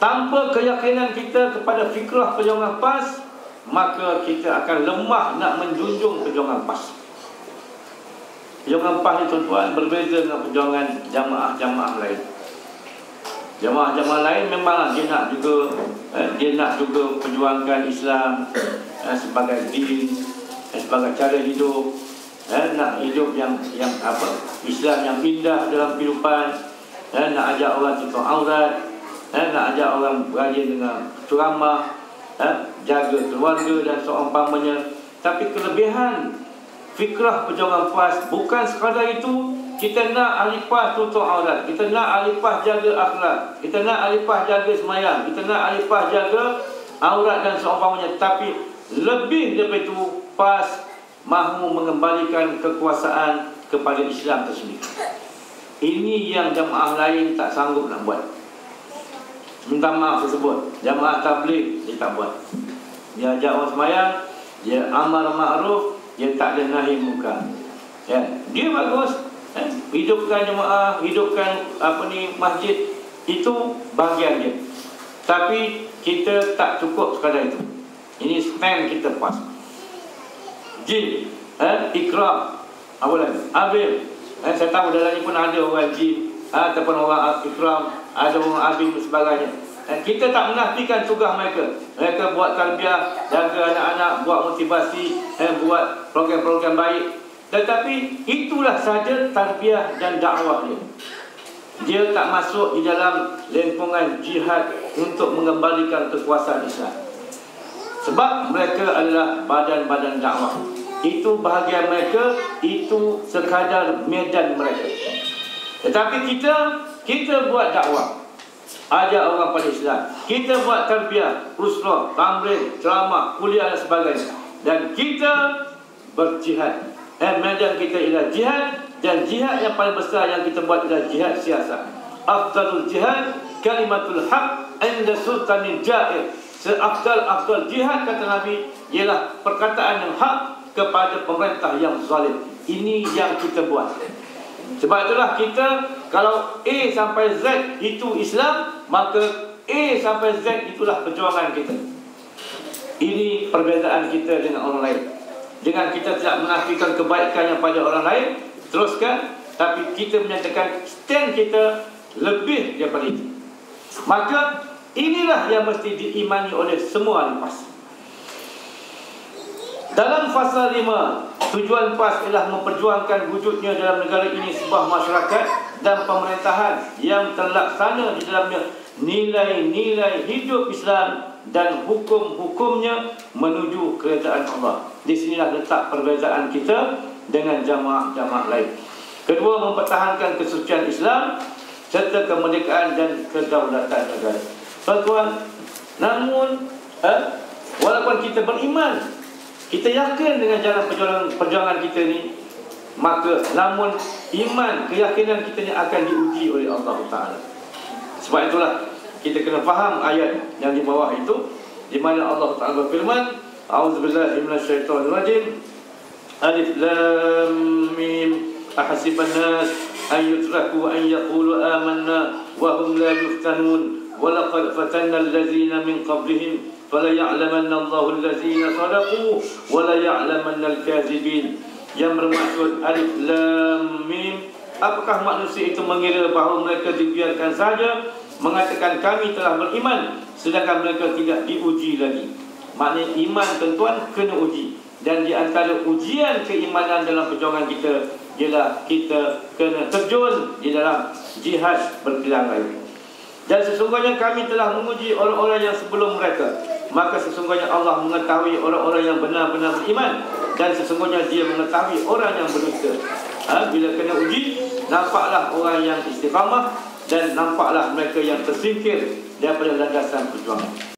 Tanpa keyakinan kita kepada fikrah perjuangan PAS, maka kita akan lemah nak menjunjung perjuangan PAS. Perjuangan PAS ni tuan-tuan berbeza dengan perjuangan jamaah-jamaah lain. Jamaah-jamaah lain memang dia nak juga perjuangkan Islam sebagai din, sebagai cara hidup, nak hidup yang Islam yang indah dalam kehidupan, nak ajak orang tutup aurat, nak ajak orang rajin dengan ceramah, jaga keluarga dan seumpamanya. Tapi kelebihan fikrah perjuangan PAS bukan sekadar itu. Kita nak ahli PAS tutup aurat, kita nak ahli PAS jaga akhlak, kita nak ahli PAS jaga semayang, kita nak ahli PAS jaga aurat dan seumpamanya. Tapi lebih daripada itu, PAS mahu mengembalikan kekuasaan kepada Islam tersendiri. Ini yang jamaah lain tak sanggup nak buat. Minta maaf tersebut, jamaah tabligh dia tak buat. Dia ajak orang semayang, dia amar ma'ruf, dia tak ada nahi munkar. Dia bagus, hidupkan jemaah, hidupkan masjid, itu bahagian dia. Tapi kita tak cukup sekadar itu. Ini stand kita PAS. Jin, ikram, apa lagi? Abil. Saya tahu dalam ni pun ada orang jin, ataupun orang ikram, ada orang abil dan sebagainya. Kita tak menafikan tugas mereka. Mereka buat tarbiyah, jaga anak-anak, buat motivasi, buat program-program baik. Tetapi itulah saja tarbiyah dan dakwah dia. Dia tak masuk di dalam lingkungan jihad untuk mengembalikan kekuasaan Islam. Sebab mereka adalah badan-badan dakwah. Itu bahagian mereka, itu sekadar medan mereka. Tetapi kita buat dakwah, ajak orang pada Islam. Kita buat tarbiyah, usrah, tamrin, ceramah, kuliah dan sebagainya. Dan kita berjihad. Medan kita ialah jihad, dan jihad yang paling besar yang kita buat adalah jihad siasat. Afdalul jihad kalimatul haq inda sultanin jair. Seafdal jihad, kata Nabi, ialah perkataan yang hak kepada pemerintah yang zalim. Ini yang kita buat. Sebab itulah kita, kalau A sampai Z itu Islam, maka A sampai Z itulah perjuangan kita. Ini perbezaan kita dengan orang lain. Dengan kita tidak menafikan kebaikan yang pada orang lain, teruskan, tapi kita menyatakan stand kita lebih daripada itu. Maka inilah yang mesti diimani oleh semua ahli PAS. Dalam fasa 5, tujuan PAS ialah memperjuangkan wujudnya dalam negara ini sebuah masyarakat dan pemerintahan yang terlaksana di dalamnya nilai-nilai hidup Islam dan hukum-hukumnya menuju kerajaan Allah. Di sinilah letak perbezaan kita dengan jamaah-jamaah lain. Kedua, mempertahankan kesucian Islam serta kemerdekaan dan kedaulatan negara. Tuan-tuan, namun walaupun kita beriman, kita yakin dengan jalan perjuangan kita ni, maka namun iman, keyakinan kita ni akan diuji oleh Allah Ta'ala. Sebab itulah kita kena faham ayat yang di bawah itu, di mana Allah Ta'ala berfirman, A'udzubillahi minasyaitonirrajim, Alif Lam Mim, ahasiban nas an yutraku an yaqulu amanna wa hum la yuftanun wa laqad fatanna allazina min qablihim fala ya'lamanna Allahu allazina sadaqu wa la ya'lamanna al-kazibin. Yang bermaksud Alif Lam Mim, apakah manusia itu mengira bahawa mereka dibiarkan saja mengatakan kami telah beriman sedangkan mereka tidak diuji lagi? Maknanya iman, tuan-tuan, kena uji. Dan di antara ujian keimanan dalam perjuangan kita ialah kita kena terjun di dalam jihad berpilihan raya. Dan sesungguhnya kami telah menguji orang-orang yang sebelum mereka, maka sesungguhnya Allah mengetahui orang-orang yang benar-benar beriman, dan sesungguhnya Dia mengetahui orang yang berdusta. Bila kena uji, nampaklah orang yang istiqamah dan nampaklah mereka yang tersingkir daripada landasan perjuangan.